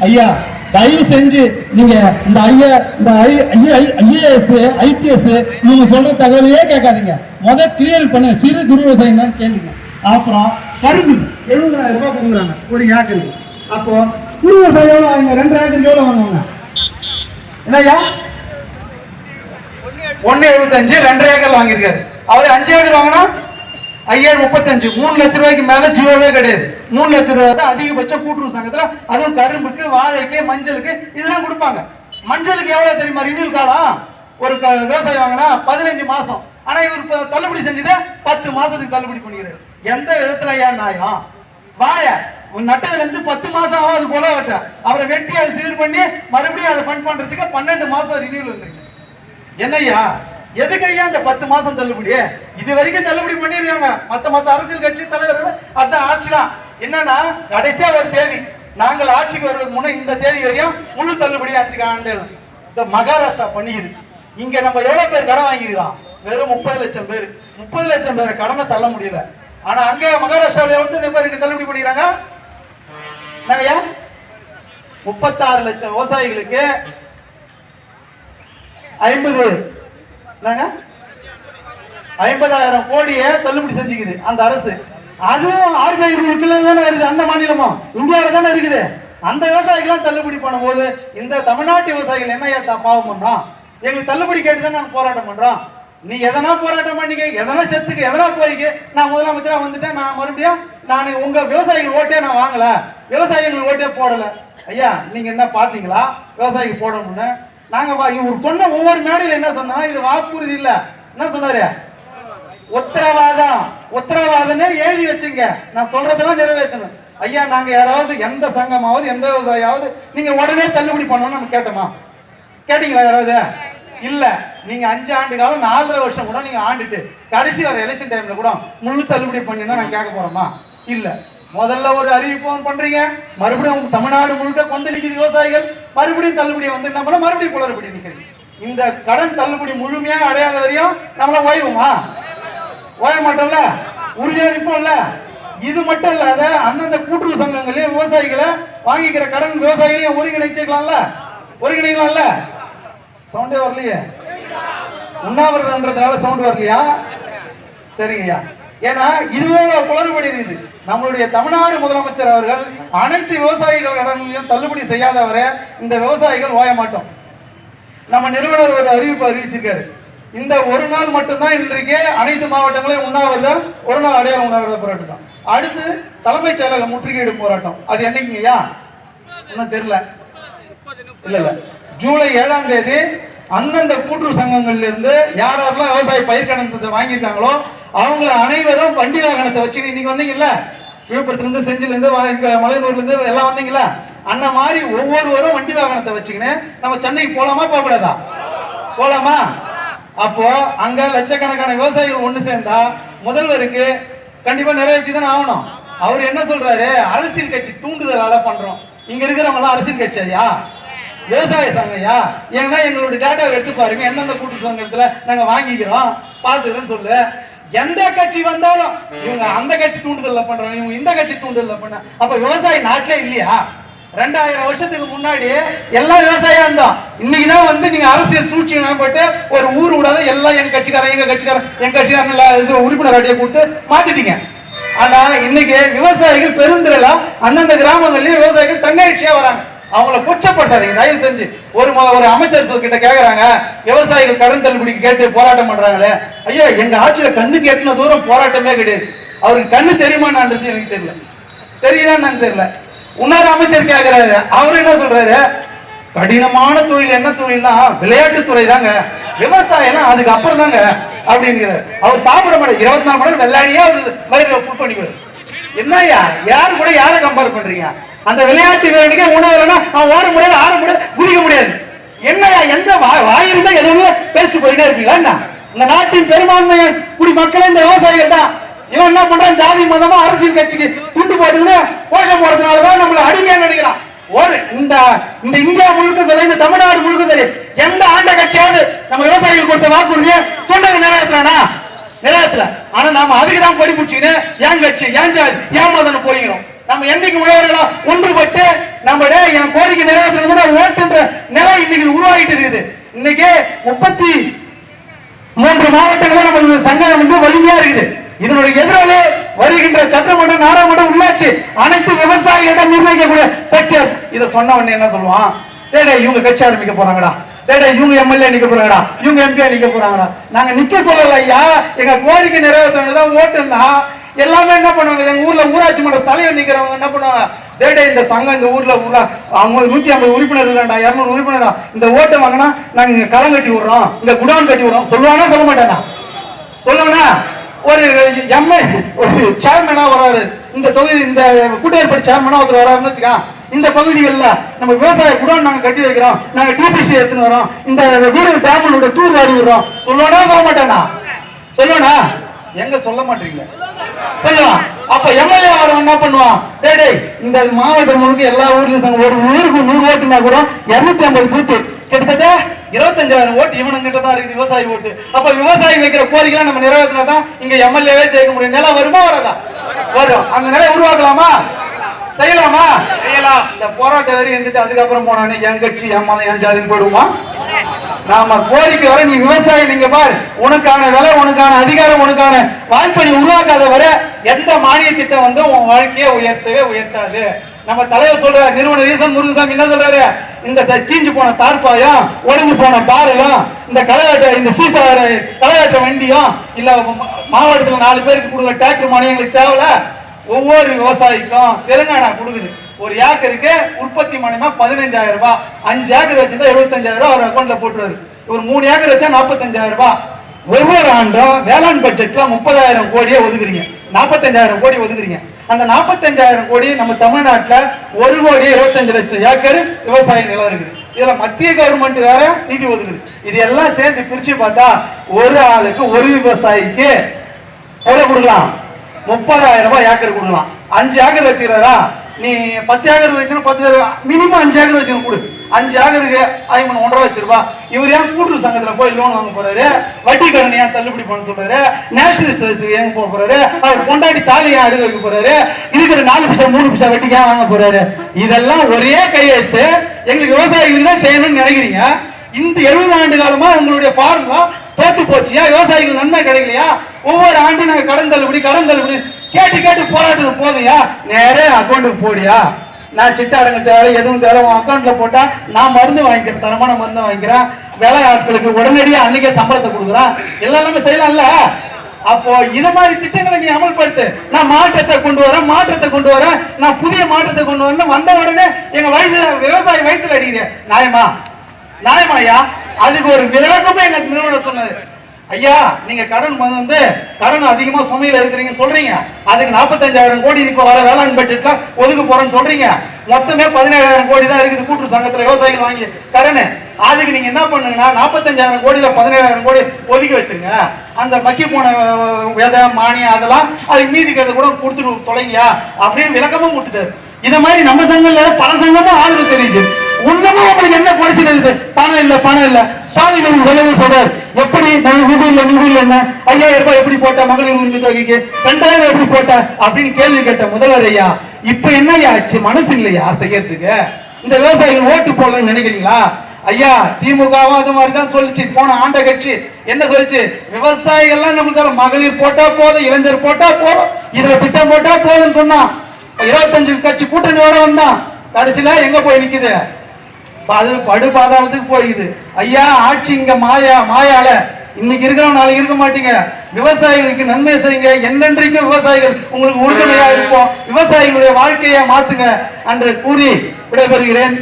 ஐயா தயவு செஞ்சு நீங்க இந்த ஐஏஎஸ் ஐபிஎஸ் நீங்க சொல்ற தகவலையே கேட்காதீங்க. கிளியர் பண்ண சிறு குறு விவசாயம் கேளுங்க. அப்புறம் கரும்பு 70,000 ரூபாய் கொடுக்குறாங்க ஒரு ஏக்கருக்கு. அப்போ குறு விவசாயம் எவ்வளவு வாங்க? 2 ஏக்கருக்கு எவ்வளவு வாங்குவாங்க? என்னய்யா 1.75 2 ஏக்கர் வாங்கியிருக்காரு. அவரு 5 ஏக்கர் வாங்கினா 5,35 3 லட்சம் ரூபாய்க்கு மேல ஜீரோவே கிடையாது. 3 லட்சம் ரூபாய் தான் அதிகபட்சம் கூட்டுறவு சங்கத்துல. அதுவும் கரும்புக்கு, வாழைக்கு, மஞ்சளுக்கு இதெல்லாம் கொடுப்பாங்க. மஞ்சளுக்கு எவ்வளவு தெரியுமா ரினியூல் காலம்? ஒரு விவசாயம் வாங்கினா 15 மாசம். ஆனா இவர் தள்ளுபடி செஞ்சது 10 மாசத்துக்கு தள்ளுபடி பண்ணிக்கிறாரு. எந்த விதத்துல ஏன் நியாயம்? வாழை நட்டதுல இருந்து 10 மாசம் ஆகாது போல வெட்ட அவரை வெட்டி அதை சீர் பண்ணி மறுபடியும் அதை ஃபண்ட் பண்றதுக்கு 12 மாசம் ரினியூல். என்னய்யா எதுக்கு ஐயா இந்த 10 மாசம் தள்ளுபடி? இது வரைக்கும் தள்ளுபடி பண்ணிருக்காங்க மத்த அரசியல் கட்சி தலைவர்கள். அதான் ஆட்சிதான். என்னன்னா கடைசியா ஒரு தேதி நாங்கள் ஆட்சிக்கு வருவதற்கு முன்ன இந்த தேதி வரையும் முழு தள்ளுபடி 5 ஆண்டு இந்த மகாராஷ்டிரா பண்ணிக்குது. இங்க நம்ம எவ்வளவு பேர் கடன் வாங்கிக்கிறோம்? வெறும் 30 லட்சம் பேர். 30 லட்சம் பேர் கடனை தள்ள முடியல. ஆனா அங்க மகாராஷ்டிராவில் எவ்வளவு பேருக்கு தள்ளுபடி பண்ணிக்கிறாங்க? 36 லட்சம் விவசாயிகளுக்கு 50,000 கோடியை தள்ளுபடி செஞ்சுக்குது அந்த அரசு. அதுவும் RBI ரூலுக்குள்ள தானே இருக்குது. அந்த மாநிலமும் இந்தியாவில் தானே இருக்குது. அந்த விவசாயிகள் தள்ளுபடி பண்ணும்போது இந்த தமிழ்நாட்டு விவசாயிகள் என்ன பாவம் பண்ணா? எங்களுக்கு தள்ளுபடி கேட்டு தான் நாங்கள் போராட்டம் பண்றோம். நீ எதனா போராட்டம் பண்ணிக்க, எதனா செத்துக்கு, எதனா போய்க்கு. நான் முதலமைச்சரா வந்துட்டேன், நான் மறுபடியும் நான் உங்க விவசாயிகள் ஓட்டே நான் வாங்கல, விவசாயிகள் ஓட்டே போடல. ஐயா நீங்க என்ன பாத்தீங்களா விவசாயிக்கு போடணும்னு? நாங்க இவர் சொன்ன ஒவ்வொரு மேடையில் என்ன சொன்னா, இது வாக்குறுதி இல்ல. என்ன சொன்னாரு? உத்தரவாதம் எழுதி வச்சுங்க, நான் சொல்றதெல்லாம் நிறைவேற்றணும். ஐயா நாங்க யாராவது எந்த சங்கமாவது எந்த விவசாயியாவது நீங்க உடனே தள்ளுபடி பண்ணணும்னு நம்ம கேட்டோமா? கேட்டீங்களா யாராவது? இல்ல. நீங்க 5 ஆண்டு காலம் 4.5 வருஷம் கூட நீங்க ஆண்டுட்டு கடைசி வர எலெக்ஷன் டைம்ல கூட முழு தள்ளுபடி பண்ணினா நான் கேட்க போறோமா? இல்ல. முதல்ல ஒரு அறிவிப்பு பண்றீங்க, மறுபடியும் தமிழ்நாடு முழுக்க கொந்தளிக்குது விவசாயிகள். மறுபடியும் தள்ளுபடி வந்து நம்மள மறுபடியும் குளறுபடி நிற்கிறீங்க. இந்த கடன் தள்ளுபடி முழுமையாக அடையாத வரையும் நம்மள ஓய்வுமா? ஓய மாட்டோம்ல, உறுதியா நிற்போம்ல. இது மட்டும் இல்லாத அந்தந்த கூட்டுறவு சங்கங்களையும் விவசாயிகளை வாங்கிக்கிற கடன் விவசாயிகளையும் ஒருங்கிணைக்கலாம்ல. சவுண்டே வரலையே, உண்ணாவிரதம்ன்றதுனால சவுண்ட் வரலையா? சரிங்கய்யா. ஏன்னா இதுவே குளறுபடி இருக்குது. நம்மளுடைய தமிழ்நாடு முதலமைச்சர் அவர்கள் அனைத்து விவசாயிகள் கடன்களையும் தள்ளுபடி செய்யாதவரை இந்த விவசாயிகள் ஓய மாட்டோம். நம்ம நிறுவனர் ஒரு அறிவிப்பு அறிவிச்சிருக்காரு. இந்த ஒரு நாள் மட்டும்தான் இன்றைக்கு அனைத்து மாவட்டங்களையும் உண்ணாவிரதம், ஒரு நாள் அடையாள உண்ணாவிரத போராட்டம். அடுத்து தலைமைச் செயலக முற்றுகையிடும் போராட்டம். அது என்னைக்குங்கய்யா? இன்னும் தெரியல. இல்ல ஜூலை 7ஆம் தேதி அந்தந்த கூட்டுறவு சங்கங்கள்ல இருந்து யாரெல்லாம் விவசாய பயிர் கடனத்தை வாங்கியிருக்காங்களோ அவங்கள அனைவரும் வண்டி வாகனத்தை வச்சு, இன்னைக்கு வந்தீங்கல்ல விழுப்புரத்துல இருந்து, செஞ்சில இருந்து, மலையனூர்ல இருந்து எல்லாம் வந்தீங்களா? அந்த மாதிரி ஒவ்வொருவரும் வண்டி வாகனத்தை வச்சுக்கின்னு நம்ம சென்னைக்கு போலாமா போகக்கூடாதா? போலாமா? அப்போ அங்க லட்சக்கணக்கான விவசாயிகள் ஒண்ணு சேர்ந்தா முதல்வருக்கு கண்டிப்பா நிறைவேற்றி தானே ஆகணும். அவர் என்ன சொல்றாரு? அரசியல் கட்சி தூண்டுதலால பண்றோம். இங்க இருக்கிறவங்க எல்லாம் அரசியல் கட்சி ஐயா, விவசாய சங்கையா? ஏன்னா எங்களுடைய டேட்டாவை எடுத்து பாருங்க, எந்தெந்த கூட்டுறவு சங்கத்துல நாங்க வாங்கிக்கிறோம் பாத்துக்கிறோன்னு சொல்லு. எந்த கட்சி வந்தாலும் இவங்க அந்த கட்சி தூண்டுதல்ல பண்றாங்க, இவங்க இந்த கட்சி தூண்டுதல்ல பண்ண. அப்ப விவசாயி நாட்டிலே இல்லையா? 2000 வருஷத்துக்கு முன்னாடி எல்லா விவசாயம் இருந்தோம். இன்னைக்குதான் வந்து நீங்க அரசியல் சூழ்ச்சி போட்டு ஒரு ஊர் விடாத எல்லாம் எங்க கட்சிக்காரன் உறுப்பினர் அட்டையை கொடுத்து மாத்திட்டீங்க. ஆனா இன்னைக்கு விவசாயிகள் பெருந்திரளா அந்தந்த கிராமங்கள்லயும் விவசாயிகள் தன்னெழுச்சியா வராங்க. அவங்கள குற்றப்படுத்தாதீங்க தயவு செஞ்சு. ஒரு அமைச்சர் கிட்ட கேக்குறாங்க, விவசாயிகள் கடன் தள்ளுபடிக்கு கேட்டு போராட்டம் பண்றாங்களே. ஐயா எங்க ஆட்சியில கண்ணுக்கு எட்டின தூரம் போராட்டமே கிடையாது. அவருக்கு கண்ணு தெரியுமான்றது எனக்கு தெரியல, தெரியுதான்னு தெரியல. இன்னொரு அமைச்சர் கேக்குறாரு, அவரு என்ன சொல்றாரு? கடினமான தொழில் என்ன தொழில்னா விளையாட்டுத்துறை தாங்க, விவசாயம் அதுக்கு அப்புறம் தாங்க அப்படிங்கிறார். அவர் சாப்பிட மாட்டார், 24 மணி நேரம் வெள்ளாடியா வயிறு ஃபுல் பண்ணிக்குவார். என்னய்யா யாரு கூட யாரை கம்பேர் பண்றீங்க? அந்த விளையாட்டு வீரனுக்கு உணவு இல்லைன்னா அவன் ஓட முடியாது, ஆட முடியாது, குதிக்க முடியாது. என்னையா எந்த வாயிருந்தா எதுவுமே பேசிட்டு போயிட்டே இருக்கீங்களா? என்ன இந்த நாட்டின் பெரும்பான்மை குடி மக்களே இந்த விவசாயிகள் தான். இவன் என்ன பண்றான்? ஜாதி மதமா அரசியல் கட்சிக்கு துண்டு போட்டுன்னு கோஷம் போறதுனாலதான் நம்மள அடிமையா நினைக்கிறான். ஒரு இந்த இந்தியா முழுக்க சரி, இந்த தமிழ்நாடு முழுக்க சரி, எந்த ஆண்ட கட்சியாவது நம்ம விவசாயிகள் கொடுத்த வாக்குறுதியை சொன்னது நிறைவேற்றல. ஆனா நாம அதுக்குதான் கொடி பிடிச்சின்னு ஏன் கட்சி, ஏன் ஜாதி, ஏன் மதம் போய்கிறோம். நம்ம என்னைக்கு உழவர்களா ஒன்றுபட்டு நம்ம என் கோரிக்கை நிறைவேற்ற ஓட்டுன்ற நிலை இன்னைக்கு உருவாகிட்டு இருக்குது. இன்னைக்கு 33 மாவட்டங்களில் நம்ம சங்கம் வந்து வலிமையா இருக்குது. இதனுடைய எதிராளி வருகின்ற சட்டமன்ற, நாடாளுமன்ற, உள்ளாட்சி அனைத்து விவசாயிகளிடம் நிர்ணயிக்கக்கூடிய சக்தி. இதை சொன்ன உடனே என்ன சொல்லுவான், டேடே இவங்க கட்சி ஆரம்பிக்க போறாங்கடா, டேடே இவங்க எம்எல்ஏ நிக்க போறாங்கடா, இவங்க எம்பி நிக்க போறாங்கடா. நாங்க நிக்க சொல்லல ஐயா, எங்க கோரிக்கை நிறைவேற்றதான் ஓட்டுன்னா எல்லாமே என்ன பண்ணுவாங்க, எங்க ஊர்ல ஊராட்சி மன்ற தலைவர் நிக்கிறவங்க என்ன பண்ணுவாங்க, டேடே இந்த சங்கம் இந்த ஊர்ல அவங்க 150 உறுப்பினர் இருக்காண்டா, 200 உறுப்பினரா, இந்த ஓட்டை வாங்கினா நாங்க இங்க களம் கட்டி விடுறோம், இங்க குடோன் கட்டி விடுறோம் சொல்லுவானா சொல்ல மாட்டேனா? சொல்லுவானா? ஒரு எம்ஏ ஒரு சேர்மனா வராரு, இந்த தொகுதி இந்த கூட்டேற்பாடு சேர்மனா ஒருத்தர் வராருன்னு வச்சுக்கா, இந்த பகுதிகளில் நம்ம விவசாய குடோன் நாங்க கட்டி வைக்கிறோம், நாங்க டிபிசி எடுத்துன்னு வரோம், இந்த வீடு டேமோட தூர் வாரி விடுறோம் சொல்லுவானா சொல்ல மாட்டேனா? சொல்லுவானா? எங்க சொல்ல மாட்டீங்க? சொல்லலாம். அப்ப எம்எல்ஏ வரவன் என்ன பண்ணுவான், டேடே இந்த மாவட்டம் முழுக்க எல்லா ஊர்லயும் ஒரு ஊருக்கு 100 ஓட்டுனா கூட 250 பூத்து கிட்டத்தட்ட 25,000 ஓட்டு இவனுங்கிட்ட தான் இருக்குது, விவசாயி ஓட்டு. அப்ப விவசாயி வைக்கிற கோரிக்கை நம்ம நிறைவேற்றினா தான் இங்க எம்எல்ஏவே ஜெயிக்க முடியும். நிலம் வருமா வராதா? வரும். அந்த நிலை உருவாக்கலாமா? செய்யலாமா? செய்யலாம். இந்த போராட்ட வரி இருந்துட்டு அதுக்கப்புறம் போனானே என் கட்சி என் மதம் என் ஜாதின்னு போயிடுமா? நாம கோரிக்கை வர நீ விவசாயி, நீங்க பாரு, உனக்கான விலை, உனக்கான அதிகாரம், உனக்கான வாய்ப்பை நீ உருவாக்காத வர எந்த மானிய திட்டம் வந்து உன் வாழ்க்கையை உயர்த்தவே உயர்த்தாது. நம்ம தலைவர் சொல்ற நிறுவனர் ஈசன் முருகசாமி என்ன சொல்றாரு, இந்த கீஞ்சு போன தார்பாயம், ஒடுங்கி போன பாரலும், இந்த களையாட்ட இந்த சீசர் களையாட்ட வண்டியும் இல்ல மாவட்டத்துல 4 பேருக்கு கொடுக்குற டிராக்டர் மானியம் எங்களுக்கு தேவையில்ல. ஒவ்வொரு விவசாயிக்கும் தெலுங்கானா கொடுக்குது, ஒரு ஏக்கருக்கு உற்பத்தி மானியமா 15,000 ரூபாய். 5 ஏக்கர் வச்சிருந்தா 75,000 ரூபாய் அவர் அக்கௌண்ட்ல போட்டுருவாரு. ஒரு 3 ஏக்கர் வச்சா 45,000 ரூபாய். ஒவ்வொரு ஆண்டும் வேளாண் பட்ஜெட்ல 30,000 கோடியை ஒதுக்குறீங்க, 45,000 கோடி ஒதுக்குறீங்க. அந்த 45,000 கோடி நம்ம தமிழ்நாட்டுல 1,25,00,000 ஏக்கர் விவசாய நிலம் இருக்குது. இதுல மத்திய கவர்மெண்ட் வேற நிதி ஒதுக்குது. இது எல்லாம் சேர்ந்து பிரிச்சு பார்த்தா ஒரு ஆளுக்கு ஒரு விவசாயிக்கு எவ்வளவு கொடுக்கலாம்? 30,000 ரூபாய் ஏக்கர் கொடுக்கலாம். 5 ஏக்கர் வச்சுக்கிறாரா, நீ 10 ஏக்கர் வச்சுன்னா 10 மினிமம் 5 ஏக்கர் வச்சுக்கணும் கொடு. 5 ஏக்கருக்கு 1,5 லட்சம் ரூபாய். இவர் ஏன் கூட்டுறவு சங்கத்துல போய் லோன் வாங்க போறாரு, வட்டி கடன் ஏன் தள்ளுபடி பண்ண சொல்றாரு, நேஷனல் சர்வீஸ் ஏன் போக போறாரு, அவர் கொண்டாடி தாலி ஏன் அடுக்க வைக்க போறாரு, இருக்கிற 4 பைசா 3 பைசா வட்டிக்கு ஏன் வாங்க போறாரு? இதெல்லாம் ஒரே கையெழுத்து எங்களுக்கு விவசாயிகளுக்கு தான் செய்யணும்னு நினைக்கிறீங்க. இந்த 70 ஆண்டு காலமா உங்களுடைய ஃபார்முலா தோத்து போச்சியா? விவசாயிகள் நன்மை கிடைக்கலையா? ஒவ்வொரு ஆண்டும் நாங்க கடன் தள்ளுபடி கேட்டு கேட்டு போராட்டது போதையா? நேரே அக்கௌண்ட்டுக்கு போடியா, நான் சிட்டாடங்க தேவை எதுவும் தேவை அக்கௌண்ட்ல போட்டா நான் மருந்து வாங்கிக்கிறேன், தரமான மருந்து வாங்கிக்கிறேன், வேலை ஆட்களுக்கு உடனடியா அன்னைக்கே சம்பளத்தை கொடுக்குறேன், எல்லாமே செய்யலாம்ல. அப்போ இது மாதிரி திட்டங்களை நீ அமல்படுத்து. நான் மாற்றத்தை கொண்டு வரேன், நான் புதிய மாற்றத்தை கொண்டு வரேன். வந்த உடனே எங்க விவசாயி வயிற்றுல அடிக்கிறேன், நியாயமா ஐயா? அதுக்கு ஒரு விளக்கமே எங்க நிறுவனம் சொன்னாரு, ஐயா நீங்க கடன் அதிகமா சுமையில இருக்கிறீங்கன்னு சொல்றீங்க, அதுக்கு 45,000 கோடி இப்ப வர வேளாண் பட்ஜெட்ல ஒதுக்க போறேன்னு சொல்றீங்க, மொத்தமே 17,000 கோடி தான் இருக்குது கூட்டுறவு சங்கத்துல விவசாயிகள் வாங்கி கடன். அதுக்கு நீங்க என்ன பண்ணுங்கன்னா 45,000 கோடியில 17,000 கோடி ஒதுக்கி வச்சிருங்க, அந்த மக்கி போன விதை மானியம் அதெல்லாம் அதுக்கு மீதி கிட்ட கூட கொடுத்துட்டு தொலைங்க அப்படின்னு விளக்கமும் கொடுத்துட்டாரு. இத மாதிரி நம்ம சங்கம்ல பல சங்கமும் ஆதரவு தெரியுது. ஒண்ணுமே உங்களுக்கு என்ன குறைச்சல் இருக்குது? பணம் இல்ல. ஸ்டாலின் சொல்றாரு, எப்படி நிதி இல்ல என்ன, 5,000 ரூபாய் எப்படி போட்ட மகளிர் உரிமை தொகைக்கு, 2,000 எப்படி போட்ட அப்படின்னு கேள்வி கேட்ட முதல்வர் ஐயா, இப்ப என்ன ஆச்சு? மனசு இல்லையா செய்யறதுக்கு? இந்த விவசாயிகள் ஓட்டு போடலன்னு நினைக்கிறீங்களா? ஐயா திமுகவும் அது மாதிரிதான் சொல்லிச்சு. போன ஆண்ட கட்சி என்ன சொல்லிச்சு? விவசாயிகள்லாம் நம்மளுக்கு மகளிர் போட்டா போதும், இளைஞர் போட்டா போதும், இதுல திட்டம் போட்டா போதும்னு சொன்னா 25 கட்சி கூட்டணியோட வந்தான். கடைசியில எங்க போய் நிக்குது? படு பாதாளத்துக்கு போயிடுது. ஐயா ஆட்சி இங்க மாயால இன்னைக்கு இருக்கிறவங்க நாளைக்கு இருக்க மாட்டீங்க. விவசாயிகளுக்கு நன்மை செய்யுங்க, என்னென்றைக்கும் விவசாயிகள் உங்களுக்கு உறுதுணையா இருப்போம், விவசாயிகளுடைய வாழ்க்கையை மாத்துங்க என்று கூறி விடைபெறுகிறேன்.